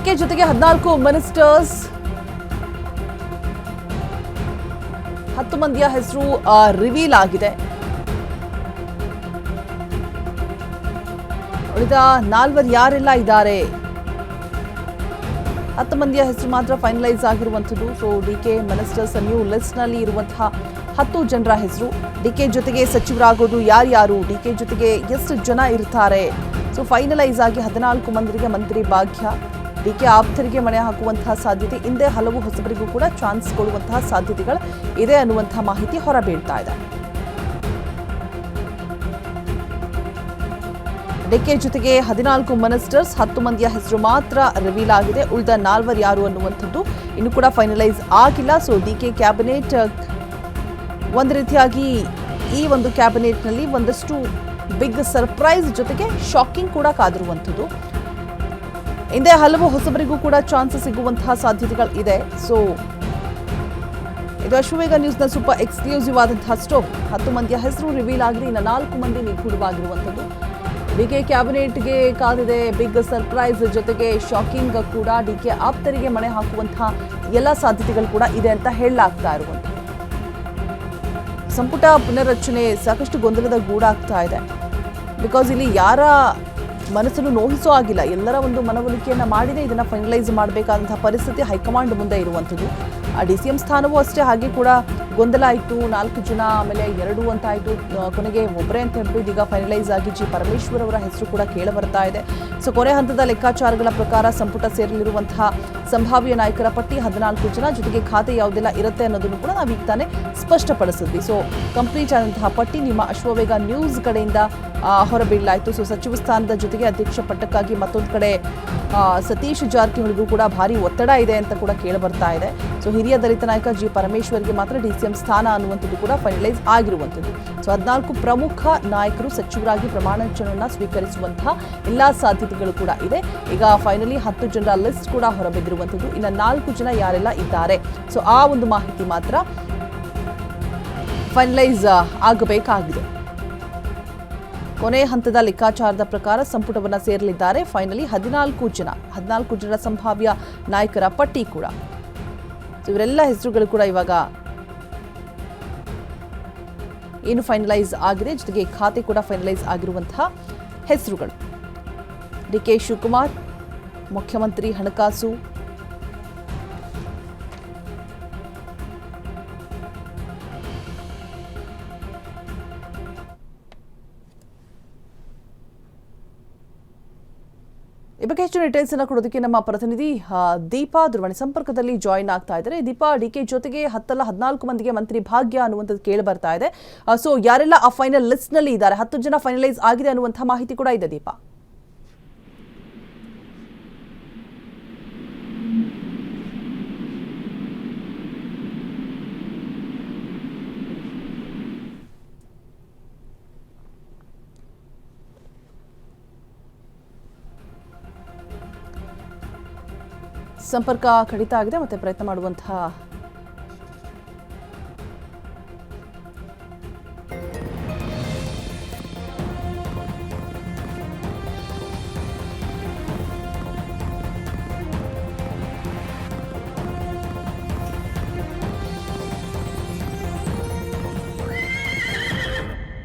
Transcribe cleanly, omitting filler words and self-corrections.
DK ಜೊತೆಗೆ 14 ministers, 10 ಮಂದಿಯ ಹೆಸರು ರಿವೀಲ್ ಆಗಿದೆ. ಉಳಿದ 4 ಯಾರೆಲ್ಲ ಇದ್ದಾರೆ, 10 ಮಂದಿಯ ಹೆಸರು ಮಾತ್ರ ಫೈನಲೈಸ್ ಆಗಿರುವಂಥದ್ದು. So DK ministers new list ನಲ್ಲಿ ಇರುವಂತಹ 10 ಜನರ ಹೆಸರು. ಡಿಕೆ ಜೊತೆಗೆ ಸಚಿವರಾಗೋದು ಯಾರ್ಯಾರು, ಡಿಕೆ ಜೊತೆಗೆ ಎಷ್ಟು ಜನ ಇರ್ತಾರೆ, ಸೊ ಫೈನಲೈಸ್ ಆಗಿ 14 ಮಂದಿಗೆ ಮಂತ್ರಿ ಭಾಗ್ಯ, ಡಿಕೆ ಆಪ್ತರಿಗೆ ಮಣೆ ಹಾಕುವಂತಹ ಸಾಧ್ಯತೆ, ಹಿಂದೆ ಹಲವು ಹೊಸಬರಿಗೂ ಕೂಡ ಚಾನ್ಸ್ ಕೊಡುವಂತಹ ಸಾಧ್ಯತೆಗಳು ಇದೆ ಅನ್ನುವಂತಹ ಮಾಹಿತಿ ಹೊರಬೀಳ್ತಾ ಇದೆ. ಡಿಕೆ ಜೊತೆಗೆ 14 ಮಿನಿಸ್ಟರ್ಸ್, 10 ಮಂದಿಯ ಹೆಸರು ಮಾತ್ರ ರಿವೀಲ್ ಆಗಿದೆ. ಉಳಿದ 4 ಯಾರು ಅನ್ನುವಂಥದ್ದು ಇನ್ನು ಕೂಡ ಫೈನಲೈಸ್ ಆಗಿಲ್ಲ. ಸೊ ಡಿಕೆ ಕ್ಯಾಬಿನೆಟ್ ಒಂದು ರೀತಿಯಾಗಿ ಈ ಒಂದು ಕ್ಯಾಬಿನೆಟ್ನಲ್ಲಿ ಒಂದಷ್ಟು ಬಿಗ್ ಸರ್ಪ್ರೈಸ್ ಜೊತೆಗೆ ಶಾಕಿಂಗ್ ಕೂಡ ಕಾದಿರುವಂಥದ್ದು. ಹಿಂದೆ ಹಲವು ಹೊಸಬರಿಗೂ ಕೂಡ ಚಾನ್ಸ್ ಸಿಗುವಂತಹ ಸಾಧ್ಯತೆಗಳು ಇದೆ. ಸೊ ಇದು ಅಶ್ವವೇಗ ನ್ಯೂಸ್ನ ಸೂಪರ್ ಎಕ್ಸ್ಕ್ಲೂಸಿವ್ ಆದಂತಹ ಸ್ಟೋರಿ. 10 ಮಂದಿಯ ಹೆಸರು ರಿವೀಲ್ ಆಗಿದೆ, ಇನ್ನು 4 ಮಂದಿ ನಿಗೂಢವಾಗಿರುವಂಥದ್ದು. ಡಿಕೆ ಕ್ಯಾಬಿನೆಟ್ಗೆ ಕಾದಿದೆ ಬಿಗ್ ಸರ್ಪ್ರೈಸ್ ಜೊತೆಗೆ ಶಾಕಿಂಗ್ ಕೂಡ. ಡಿಕೆ ಆಪ್ತರಿಗೆ ಮಣೆ ಹಾಕುವಂತಹ ಎಲ್ಲ ಸಾಧ್ಯತೆಗಳು ಕೂಡ ಇದೆ ಅಂತ ಹೇಳಲಾಗ್ತಾ ಇರುವಂಥದ್ದು. ಸಂಪುಟ ಪುನರ್ರಚನೆ ಸಾಕಷ್ಟು ಗೊಂದಲದ ಗೂಡಾಗ್ತಾ ಇದೆ. ಬಿಕಾಸ್ ಇಲ್ಲಿ ಯಾರ ಮನಸ್ಸನ್ನು ನೋಯಿಸೋ ಆಗಿಲ್ಲ, ಎಲ್ಲರ ಒಂದು ಮನವೊಲಿಕೆಯನ್ನು ಮಾಡಿದೆ ಇದನ್ನು ಫೈನಲೈಸ್ ಮಾಡಬೇಕಾದಂತಹ ಪರಿಸ್ಥಿತಿ ಹೈಕಮಾಂಡ್ ಮುಂದೆ ಇರುವಂಥದ್ದು. DCM ಸ್ಥಾನವೂ ಅಷ್ಟೇ ಹಾಗೆ ಕೂಡ ಗೊಂದಲ ಆಯಿತು. 4 ಜನ, ಆಮೇಲೆ 2 ಅಂತ ಆಯಿತು, ಕೊನೆಗೆ ಒಬ್ಬರೇ ಅಂತ ಹೇಳ್ಬಿಟ್ಟು ಇದೀಗ ಫೈನಲೈಸ್ ಆಗಿ ಜಿ ಪರಮೇಶ್ವರ್ ಅವರ ಹೆಸರು ಕೂಡ ಕೇಳಿ ಬರ್ತಾ ಇದೆ. ಸೊ ಕೊನೆ ಹಂತದ ಲೆಕ್ಕಾಚಾರಗಳ ಪ್ರಕಾರ ಸಂಪುಟ ಸೇರಲಿರುವಂತಹ ಸಂಭಾವ್ಯ ನಾಯಕರ ಪಟ್ಟಿ 14 ಜನ, ಜೊತೆಗೆ ಖಾತೆ ಯಾವುದೆಲ್ಲ ಇರುತ್ತೆ ಅನ್ನೋದನ್ನು ಕೂಡ ನಾವು ಈಗ ತಾನೇ ಸ್ಪಷ್ಟಪಡಿಸಿದ್ವಿ. ಸೊ ಕಂಪ್ಲೀಟ್ ಆದಂತಹ ಪಟ್ಟಿ ನಿಮ್ಮ ಅಶ್ವವೇಗ ನ್ಯೂಸ್ ಕಡೆಯಿಂದ ಹೊರಬೀಳಲಾಯಿತು. ಸೊ ಸಚಿವ ಸ್ಥಾನದ ಜೊತೆಗೆ ಅಧ್ಯಕ್ಷ ಪಟ್ಟಕ್ಕಾಗಿ ಮತ್ತೊಂದು ಕಡೆ ಸತೀಶ್ ಜಾರಕಿಹೊಳಿಗೂ ಕೂಡ ಭಾರಿ ಒತ್ತಡ ಇದೆ ಅಂತ ಕೂಡ ಕೇಳಿ ಬರ್ತಾ ಇದೆ. ಸೊ ಹಿರಿಯ ದಲಿತ ನಾಯಕ ಜಿ ಪರಮೇಶ್ವರ್ಗೆ ಮಾತ್ರ DCM ಸ್ಥಾನ ಅನ್ನುವಂಥದ್ದು ಕೂಡ ಫೈನಲೈಸ್ ಆಗಿರುವಂಥದ್ದು. ಸೊ 14 ಪ್ರಮುಖ ನಾಯಕರು ಸಚಿವರಾಗಿ ಪ್ರಮಾಣ ವಚನವನ್ನು ಸ್ವೀಕರಿಸುವಂತಹ ಎಲ್ಲಾ ಸಾಧ್ಯತೆಗಳು ಕೂಡ ಇದೆ. ಈಗ ಫೈನಲಿ 10 ಜನರ ಲಿಸ್ಟ್ ಕೂಡ ಹೊರಬಿದ್ದಿರುವಂಥದ್ದು. ಇನ್ನು 4 ಜನ ಯಾರೆಲ್ಲ ಇದ್ದಾರೆ, ಸೊ ಆ ಒಂದು ಮಾಹಿತಿ ಮಾತ್ರ ಫೈನಲೈಸ್ ಆಗಬೇಕಾಗಿದೆ. ಕೊನೆ ಹಂತದ ಲೆಕ್ಕಾಚಾರದ ಪ್ರಕಾರ ಸಂಪುಟವನ್ನು ಸೇರಲಿದ್ದಾರೆ ಫೈನಲಿ 14 ಜನರ ಸಂಭಾವ್ಯ ನಾಯಕರ ಪಟ್ಟಿ ಕೂಡ. ಇವರೆಲ್ಲ ಹೆಸರುಗಳು ಕೂಡ ಇವಾಗ ಏನು ಫೈನಲೈಸ್ ಆಗಿದೆ, ಜೊತೆಗೆ ಖಾತೆ ಕೂಡ ಫೈನಲೈಸ್ ಆಗಿರುವಂತಹ ಹೆಸರುಗಳು. DK ಶಿವಕುಮಾರ್ ಮುಖ್ಯಮಂತ್ರಿ, ಹಣಕಾಸು, ಈ ಬಗ್ಗೆ ಹೆಚ್ಚು ಡೀಟೇಲ್ಸ್ ಅನ್ನು ಕೊಡೋದಕ್ಕೆ ನಮ್ಮ ಪ್ರತಿನಿಧಿ ದೀಪಾ ದೂರವಾಣಿ ಸಂಪರ್ಕದಲ್ಲಿ ಜಾಯಿನ್ ಆಗ್ತಾ ಇದ್ದಾರೆ. ದೀಪಾ, ಡಿಕೆ ಜೊತೆಗೆ 14 ಮಂದಿಗೆ ಮಂತ್ರಿ ಭಾಗ್ಯ ಅನ್ನುವಂಥದ್ದು ಕೇಳಿ ಬರ್ತಾ ಇದೆ. ಸೊ ಯಾರೆಲ್ಲ ಆ ಫೈನಲ್ ಲಿಸ್ಟ್ ನಲ್ಲಿ ಇದ್ದಾರೆ, 10 ಜನ ಫೈನಲೈಸ್ ಆಗಿದೆ ಅನ್ನುವಂಥ ಮಾಹಿತಿ ಕೂಡ ಇದೆ ದೀಪಾ. ಸಂಪರ್ಕ ಕಡಿತ ಆಗಿದೆ, ಮತ್ತೆ ಪ್ರಯತ್ನ ಮಾಡುವಂತಹ